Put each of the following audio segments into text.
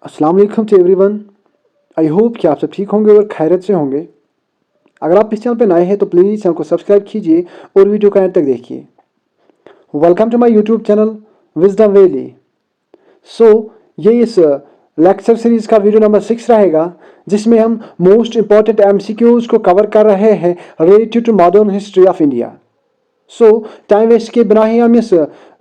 अस्सलाम वालेकुम to everyone. I hope कि आप सब ठीक होंगे और खैरियत से होंगे। अगर आप इस चैनल पर नए हैं तो प्लीज़ चैनल को सब्सक्राइब कीजिए और वीडियो को एंड तक देखिए। Welcome to my YouTube channel Wisdom Valley. ये इस लेक्चर सीरीज़ का वीडियो नंबर 6 रहेगा, जिसमें हम मोस्ट इंपॉर्टेंट MCQs को कवर कर रहे हैं related to modern history of India. Time waste के बिना ही हम इस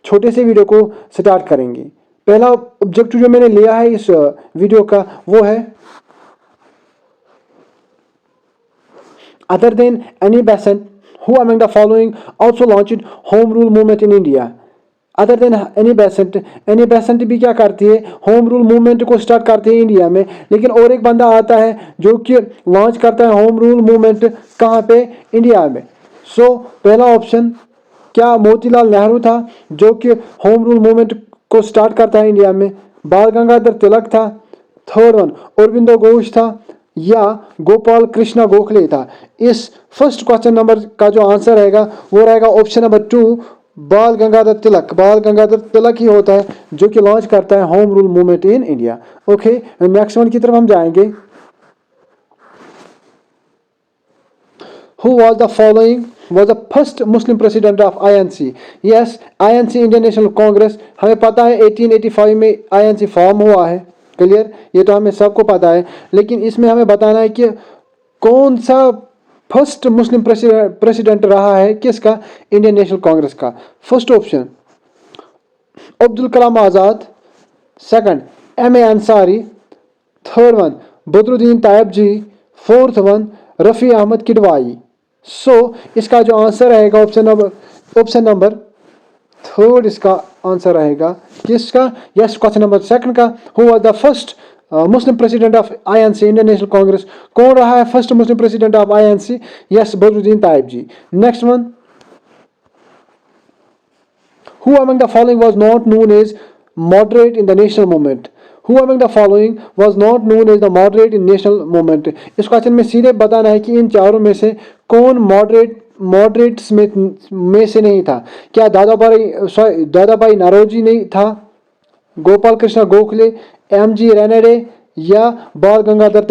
छोटे से वीडियो को स्टार्ट करेंगे। पहला ऑब्जेक्टिव जो मैंने लिया है इस वीडियो का वो है, other than Annie Besant, who among the following also launched home rule movement in India? Other than Annie Besant भी क्या करती है, होम रूल मूवमेंट को स्टार्ट करती है इंडिया में। लेकिन और एक बंदा आता है जो कि लॉन्च करता है होम रूल मूवमेंट कहाँ पे, इंडिया में। पहला ऑप्शन क्या मोतीलाल नेहरू था जो कि होम रूल मूवमेंट को स्टार्ट करता है इंडिया में। बाल गंगाधर तिलक था। थर्ड वन अरबिंदो घोष था या गोपाल कृष्णा गोखले था। इस फर्स्ट क्वेश्चन नंबर का जो आंसर रहेगा वो रहेगा ऑप्शन नंबर 2, बाल गंगाधर तिलक। बाल गंगाधर तिलक ही होता है जो कि लॉन्च करता है home rule movement in India. Okay, next one की तरफ हम जाएंगे। Who was the following was the first Muslim president of INC? Yes, INC Indian National Congress. हमें पता है 1885 में INC फॉर्म हुआ है। क्लियर, ये तो हमें सबको पता है। लेकिन इसमें हमें बताना है कि कौन सा फर्स्ट मुस्लिम प्रेसिडेंट रहा है, किसका, इंडियन नेशनल कांग्रेस का। First option Abdul Kalam Azad. Second MA Ansari. Third one Badruddin Tayab ji. Fourth one Rafi Ahmed Kidwai. इसका जो आंसर रहेगा ऑप्शन नंबर थर्ड इसका आंसर रहेगा किसका, यस, क्वेश्चन नंबर सेकंड का। Who was the first Muslim president of INC Indian National Congress? कौन रहा है first Muslim president of INC? Yes, Badruddin Tayab ji. Next one, who among the following was not known as moderate in the national movement? Who among the following was not known as the moderate in national movement? इस question में सीधे बताना है कि इन चारों में से कौन मॉडरेट्स में से नहीं था। क्या दादा भाई नौरोजी नहीं था, गोपाल कृष्ण गोखले, MG रेनडे या बाल गंगाधर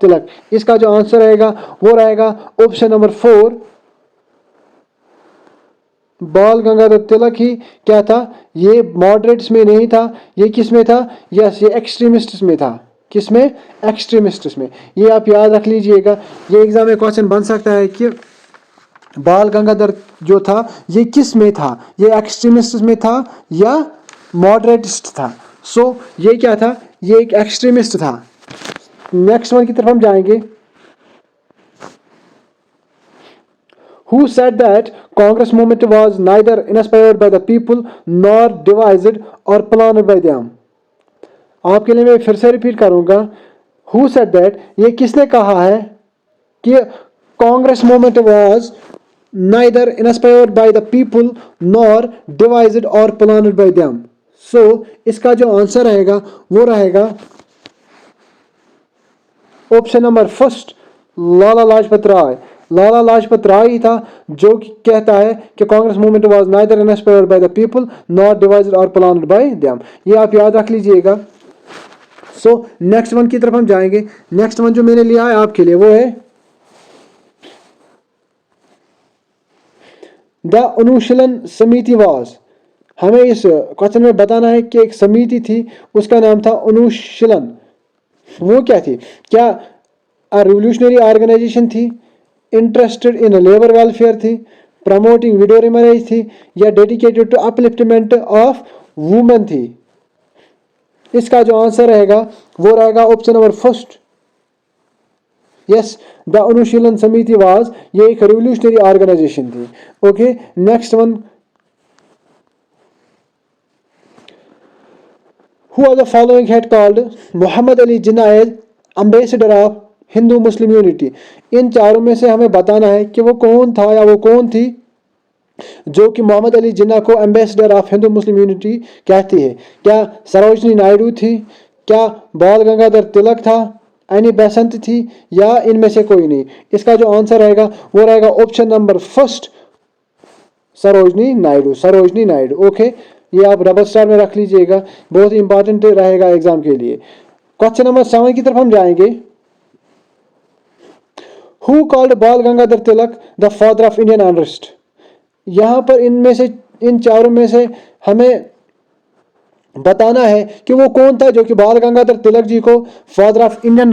तिलक? इसका जो आंसर रहेगा वो रहेगा ऑप्शन नंबर 4, बाल गंगाधर तिलक ही क्या था, ये मॉडरेट्स में नहीं था। ये किस में था, यस, ये एक्सट्रीमिस्ट्स में था। किस में, एक्सट्रीमिस्ट्स में। ये आप याद रख लीजिएगा, ये एग्जाम में क्वेश्चन बन सकता है कि बाल गंगाधर जो था ये किस में था, ये एक्सट्रीमिस्ट्स में था या मॉडरेटिस्ट था। ये क्या था, ये एक एक्सट्रीमिस्ट था। नेक्स्ट वन की तरफ हम जाएंगे। Who said that Congress movement was neither inspired by the people nor devised or planned by them? आपके लिए मैं फिर से रिपीट करूंगा। Who said that, ये किसने कहा है कि Congress movement was neither inspired by the people nor devised or planned by them? इसका जो आंसर रहेगा वो रहेगा option number first, Lala Lajpat Rai. Lala Lajpat Rai ही था जो कहता है कि Congress movement was neither inspired by the people not devised और प्लान्ड बाय देम। ये आप याद रख लीजिएगा। नेक्स्ट वन की तरफ हम जाएंगे। नेक्स्ट वन जो मैंने लिया है आपके लिए वो है द अनुशीलन समिति वाज। हमें इस क्वेश्चन में बताना है कि एक समिति थी, उसका नाम था अनुशीलन। वो क्या थी, क्या रिवोल्यूशनरी ऑर्गेनाइजेशन थी, इंटरेस्टेड इन लेबर वेलफेयर थी, प्रमोटिंग विडो मैरिज थी या dedicated to upliftment of women थी? इसका जो आंसर रहेगा वो रहेगा option number first, yes, the Anushilan Samiti was, ये एक रिवोल्यूशनरी ऑर्गेनाइजेशन थी। Okay, next one, who are the following had called Mohammad Ali Jinnah as ambassador of Hindu Muslim unity? इन चारों में से हमें बताना है कि वो कौन था या वो कौन थी जो कि मोहम्मद अली जिन्ना को ambassador of Hindu Muslim unity कहती है। क्या सरोजनी नायडू थी, क्या बाल गंगाधर तिलक था, एनी बेसेंट थी या इनमें से कोई नहीं? इसका जो आंसर रहेगा वो रहेगा option number first, Sarojini Naidu. Okay, ये आप डबल स्टार में रख लीजिएगा, बहुत ही इंपॉर्टेंट रहेगा एग्जाम के लिए। क्वेश्चन नंबर 7 की तरफ हम जाएंगे। Who called Bal Gangadhar Tilak the father of Indian unrest? यहाँ पर इनमें से, इन चारों में से हमें बताना है कि वो कौन था जो कि बाल गंगाधर तिलक जी को फादर ऑफ इंडियन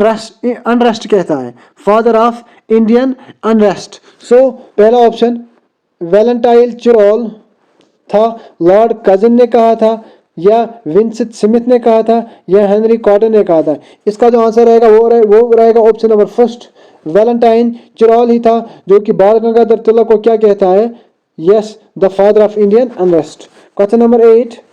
अनरेस्ट कहता है, फादर ऑफ इंडियन अनरेस्ट। सो पहला ऑप्शन वैलेंटाइन चिरोल था, लॉर्ड कजिन ने कहा था, या विंसेंट स्मिथ ने कहा था, या हेनरी कॉटन ने कहा था। इसका जो आंसर रहेगा वो रहेगा option number first, Valentine Chirol ही था जो कि बाल गंगाधर तिलक को क्या कहता है, yes, the father of Indian unrest. Question number 8,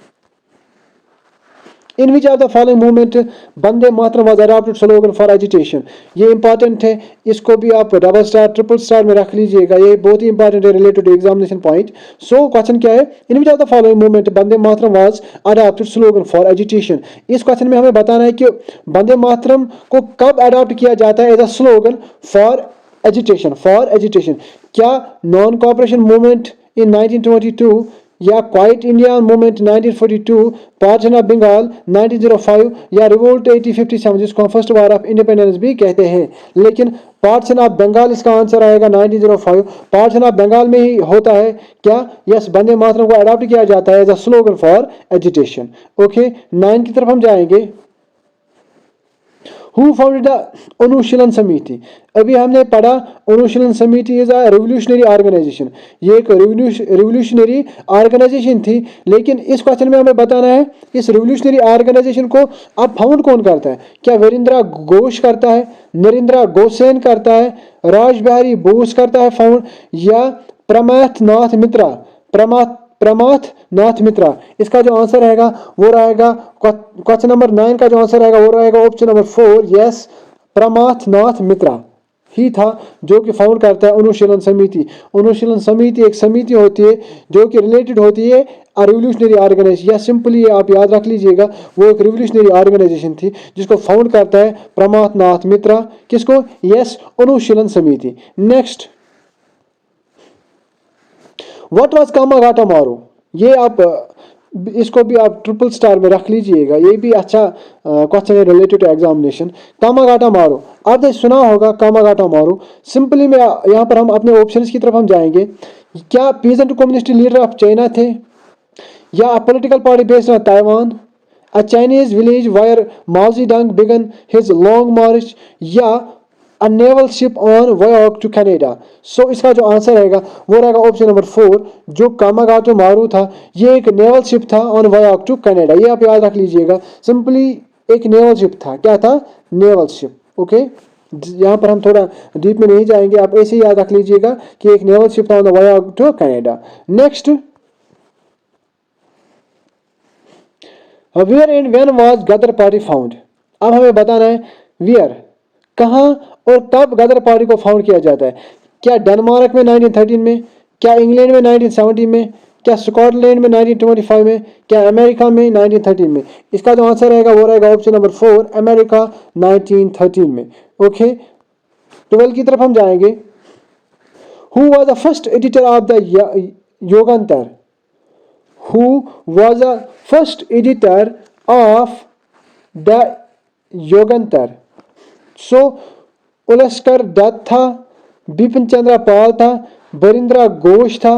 in which of the following movement Vande Mataram was adopted slogan for agitation? ये इंपॉर्टेंट है, इसको भी आप डबल स्टार ट्रिपल स्टार में रख लीजिएगा, ये बहुत ही इंपॉर्टेंट है related to examination point. So question क्या है, in which of the following movement Vande Mataram was adopted slogan for agitation? इस क्वेश्चन में हमें बताना है कि वंदे मातरम को कब अडॉप्ट किया जाता है as a slogan for agitation, for agitation. क्या नॉन कॉपरेशन मूवमेंट इन 1922, या Quit India movement 1942, partition of Bengal 1905, या रिवोल्ट 1857 जिसको हम फर्स्ट वार ऑफ इंडिपेंडेंस भी कहते हैं। लेकिन पार्टीशन ऑफ बंगाल इसका आंसर आएगा 1905। पार्टीशन ऑफ बंगाल में ही होता है क्या, यस, वंदे मातरम को अडॉप्ट किया जाता है as a slogan for agitation. Okay, 9 की तरफ हम जाएंगे। हु फाउंडेड द अनुशीलन समिति? अभी हमने पढ़ा अनुशीलन समिति इज अ रिवोल्यूशनरी ऑर्गेनाइजेशन, ये एक रिवोल्यूशनरी ऑर्गेनाइजेशन थी। लेकिन इस क्वेश्चन में हमें बताना है इस रिवोल्यूशनरी ऑर्गेनाइजेशन को अब फाउंड कौन करता है? क्या वीरेंद्र घोष करता है, नरेंद्र गोसेन करता है, राज बिहारी बोस करता है फाउंड, या प्रमाथ नाथ मित्रा, प्रमाथ नाथ मित्रा? इसका जो आंसर रहेगा वो रहेगा क्वेश्चन नंबर 9 का जो आंसर रहेगा वो रहेगा ऑप्शन नंबर 4, यस, प्रमाथ नाथ मित्रा ही था जो कि फाउंड करता है अनुशीलन समिति। अनुशीलन समिति एक समिति होती है जो कि रिलेटेड होती है रिवोल्यूशनरी ऑर्गेनाइजेशन, या सिंपली आप याद रख लीजिएगा वो एक रिवोल्यूशनरी ऑर्गेनाइजेशन थी जिसको फाउंड करता है प्रमाथ नाथ मित्रा। किसको? यस, अनुशीलन समिति। नेक्स्ट, व्हाट वाज कामागाटा मारो? ये आप इसको भी आप ट्रिपल स्टार में रख लीजिएगा, ये भी अच्छा क्वेश्चन है रिलेटेड टू एग्जामिनेशन। कामागाटा मारो, आपने सुना होगा कामागाटा मारो। सिंपली में यहाँ पर हम अपने ऑप्शंस की तरफ हम जाएंगे। क्या peasant communist leader of China थे, या political party based on Taiwan, a Chinese village where Mao Zedong began his long march, या a naval ship on voyage to Canada? सो इसका जो आंसर रहेगा वो रहेगा ऑप्शन नंबर 4, जो कामागाटो मारू था ये एक नेवल शिप था ऑन voyage टू कनाडा। ये आप याद रख लीजिएगा, सिंपली एक नेवल शिप था। क्या था? Naval ship. ओके, यहाँ पर हम थोड़ा डीप में नहीं जाएंगे, आप ऐसे ही याद रख लीजिएगा कि एक नेवल शिप था on voyage to Canada. Next, where and when was Ghadar party found? अब हमें बताना है वेयर, कहाँ और कब गदर पार्टी को फाउंड किया जाता है। क्या डेनमार्क में 1913 में, क्या इंग्लैंड में 1970 में, क्या स्कॉटलैंड में 1925 में, क्या अमेरिका में 1913 में? इसका जो आंसर रहेगा वो रहेगा ऑप्शन नंबर 4, अमेरिका 1913 में। ओके, 12 की तरफ हम जाएंगे। Who was the first editor of the Yugantar? Who was the first editor of the Yogantar? So Ullaskar Dutt था, बिपिन चंद्र पाल था, बरिंद्र घोष था,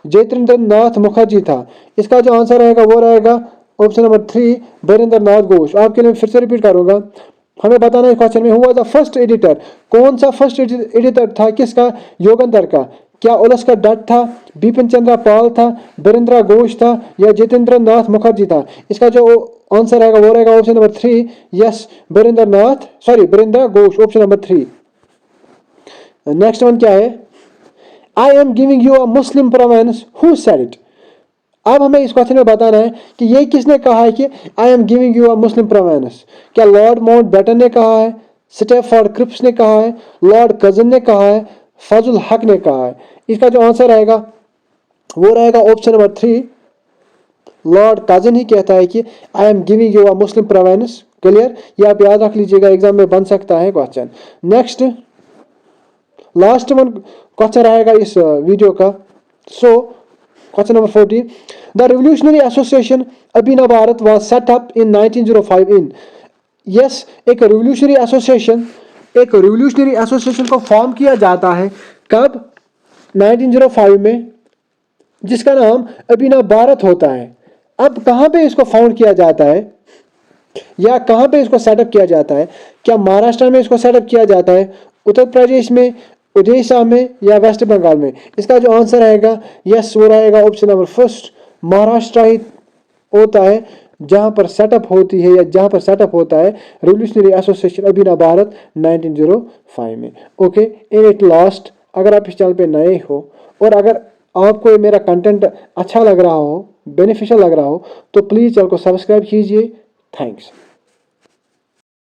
जयेंद्र नाथ मुखर्जी था। इसका जो आंसर रहेगा वो रहेगा ऑप्शन नंबर 3, बरिंद्र नाथ घोष। आपके लिए फिर से रिपीट करूंगा, हमें बताना है क्वेश्चन में हुआ था फर्स्ट एडिटर, कौन सा फर्स्ट एडिटर था किसका? योगंतर का। क्या उलस्कर दत्त था, बिपिन चंद्र पाल था, बरिंद्र घोष था, या जयेंद्र नाथ मुखर्जी था? इसका जो आंसर रहेगा वो रहेगा option number 3, yes, Barindra Ghosh, option number 3। Next one क्या है? I am giving you a Muslim province, who said it? अब हमें इस क्वेश्चन में बताना है कि ये किसने कहा है कि आई am giving you a Muslim province? क्या लॉर्ड माउंटबेटन ने कहा है, स्टैफोर्ड क्रिप्स ने कहा है, लॉर्ड कर्जन ने कहा है, फजल हक ने कहा है? इसका जो आंसर रहेगा वो रहेगा ऑप्शन नंबर 3, लॉर्ड कर्जन ही कहता है कि आई am giving you a Muslim province. Clear, ये आप याद रख लीजिएगा, एग्जाम में बन सकता है question. Next, last one question रहेगा इस वीडियो का। So question number 40, the revolutionary association Abhinav Bharat was set up in 1905 in yes एक रिवोल्यूशनरी एसोसिएशन को फॉर्म किया जाता है कब 1905 में, जिसका नाम अभिनव भारत होता है। अब कहाँ पे इसको फाउंड किया जाता है या कहाँ पे इसको सेटअप किया जाता है? क्या महाराष्ट्र में इसको सेटअप किया जाता है, उत्तर प्रदेश में, उड़ीसा में या वेस्ट बंगाल में? इसका जो आंसर रहेगा यस वो रहेगा ऑप्शन नंबर फर्स्ट, महाराष्ट्र ही होता है जहां पर सेटअप होती है या जहां पर सेटअप होता है रिवोल्यूशनरी एसोसिएशन अभिनव भारत 1905 में। ओके, इन इट लास्ट, अगर आप इस चैनल पे नए हो और अगर आपको ये मेरा कंटेंट अच्छा लग रहा हो, बेनिफिशियल लग रहा हो, तो प्लीज़ चैनल को सब्सक्राइब कीजिए। थैंक्स।